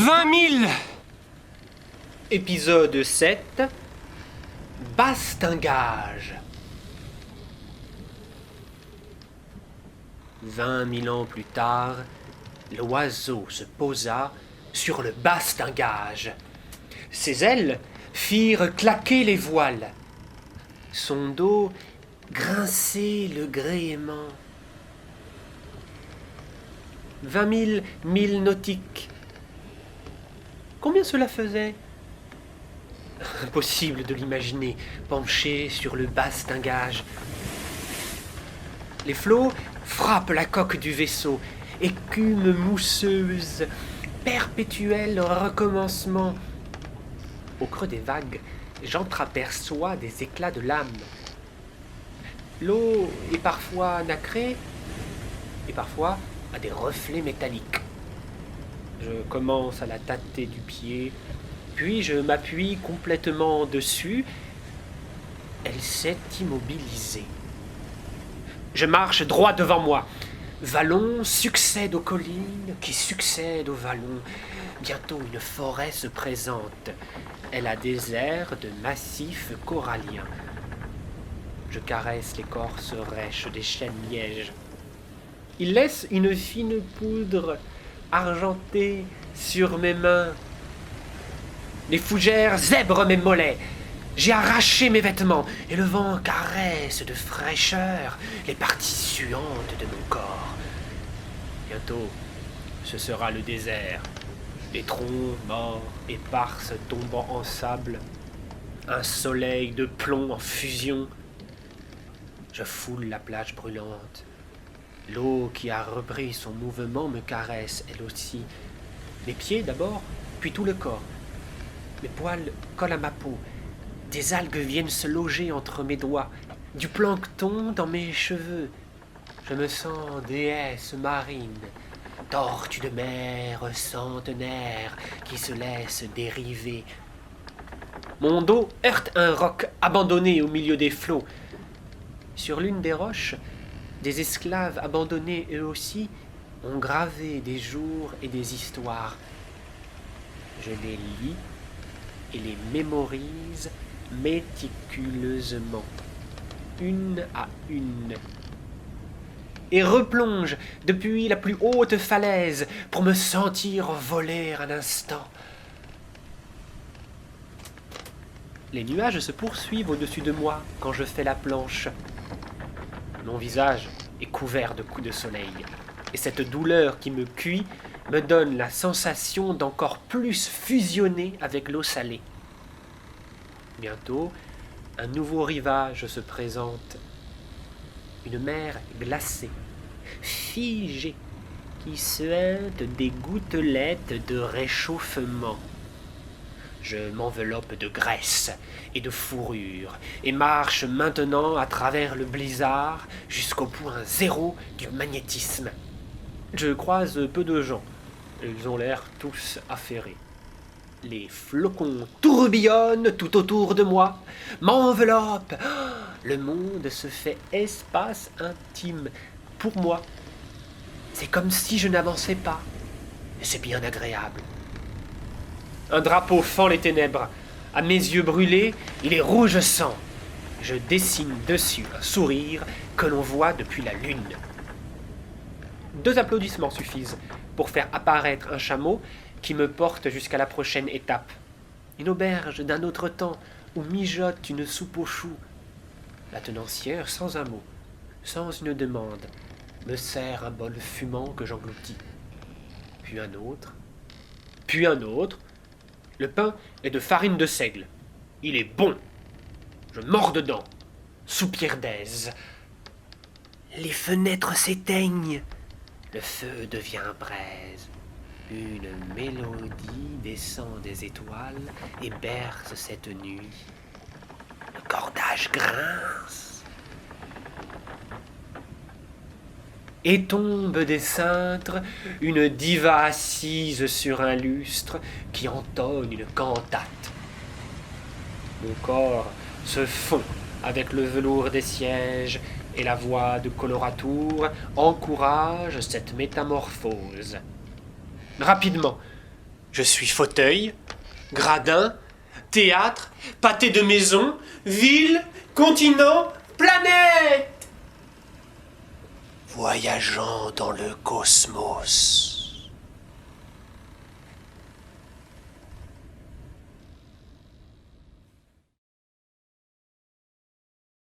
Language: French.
20 000. Épisode 7. Bastingage. 20 000 ans plus tard, l'oiseau se posa sur le bastingage. Ses ailes firent claquer les voiles. Son dos grinçait le gréement. 20 000 milles nautiques. Combien cela faisait ? Impossible de l'imaginer, penché sur le bastingage. Les flots frappent la coque du vaisseau, écume mousseuse, perpétuel recommencement. Au creux des vagues, j'entreaperçois des éclats de lames. L'eau est parfois nacrée et parfois a des reflets métalliques. Je commence à la tâter du pied, puis je m'appuie complètement dessus. Elle s'est immobilisée. Je marche droit devant moi. Vallons succèdent aux collines, qui succèdent aux vallons. Bientôt une forêt se présente. Elle a des airs de massifs coralliens. Je caresse l'écorce rêche des chênes lièges. Il laisse une fine poudre argentée sur mes mains. Les fougères zèbrent mes mollets. J'ai arraché mes vêtements et le vent caresse de fraîcheur les parties suantes de mon corps. Bientôt, ce sera le désert. Les troncs morts, éparses tombant en sable. Un soleil de plomb en fusion. Je foule la plage brûlante. L'eau qui a repris son mouvement me caresse, elle aussi. Les pieds d'abord, puis tout le corps. Mes poils collent à ma peau. Des algues viennent se loger entre mes doigts. Du plancton dans mes cheveux. Je me sens déesse marine. Tortue de mer centenaire qui se laisse dériver. Mon dos heurte un roc abandonné au milieu des flots. Sur l'une des roches, des esclaves abandonnés eux aussi ont gravé des jours et des histoires. Je les lis et les mémorise méticuleusement, une à une, et replonge depuis la plus haute falaise pour me sentir voler un instant. Les nuages se poursuivent au-dessus de moi quand je fais la planche. Mon visage est couvert de coups de soleil, et cette douleur qui me cuit me donne la sensation d'encore plus fusionner avec l'eau salée. Bientôt, un nouveau rivage se présente. Une mer glacée, figée, qui suinte des gouttelettes de réchauffement. Je m'enveloppe de graisse et de fourrure et marche maintenant à travers le blizzard jusqu'au point zéro du magnétisme. Je croise peu de gens. Ils ont l'air tous affairés. Les flocons tourbillonnent tout autour de moi, m'enveloppent. Le monde se fait espace intime pour moi. C'est comme si je n'avançais pas. Et c'est bien agréable. Un drapeau fend les ténèbres. À mes yeux brûlés, il est rouge sang. Je dessine dessus un sourire que l'on voit depuis la lune. 2 applaudissements suffisent pour faire apparaître un chameau qui me porte jusqu'à la prochaine étape. Une auberge d'un autre temps où mijote une soupe aux choux. La tenancière, sans un mot, sans une demande, me sert un bol fumant que j'engloutis. Puis un autre, puis un autre. Le pain est de farine de seigle. Il est bon. Je mords dedans. Soupir d'aise. Les fenêtres s'éteignent. Le feu devient braise. Une mélodie descend des étoiles et berce cette nuit. Le cordage grince. Et tombe des cintres une diva assise sur un lustre qui entonne une cantate. Mon corps se fond avec le velours des sièges et la voix de coloratour encourage cette métamorphose. Rapidement, Je suis fauteuil, gradin, théâtre, pâté de maison, ville, continent, planète. Voyageant dans le cosmos.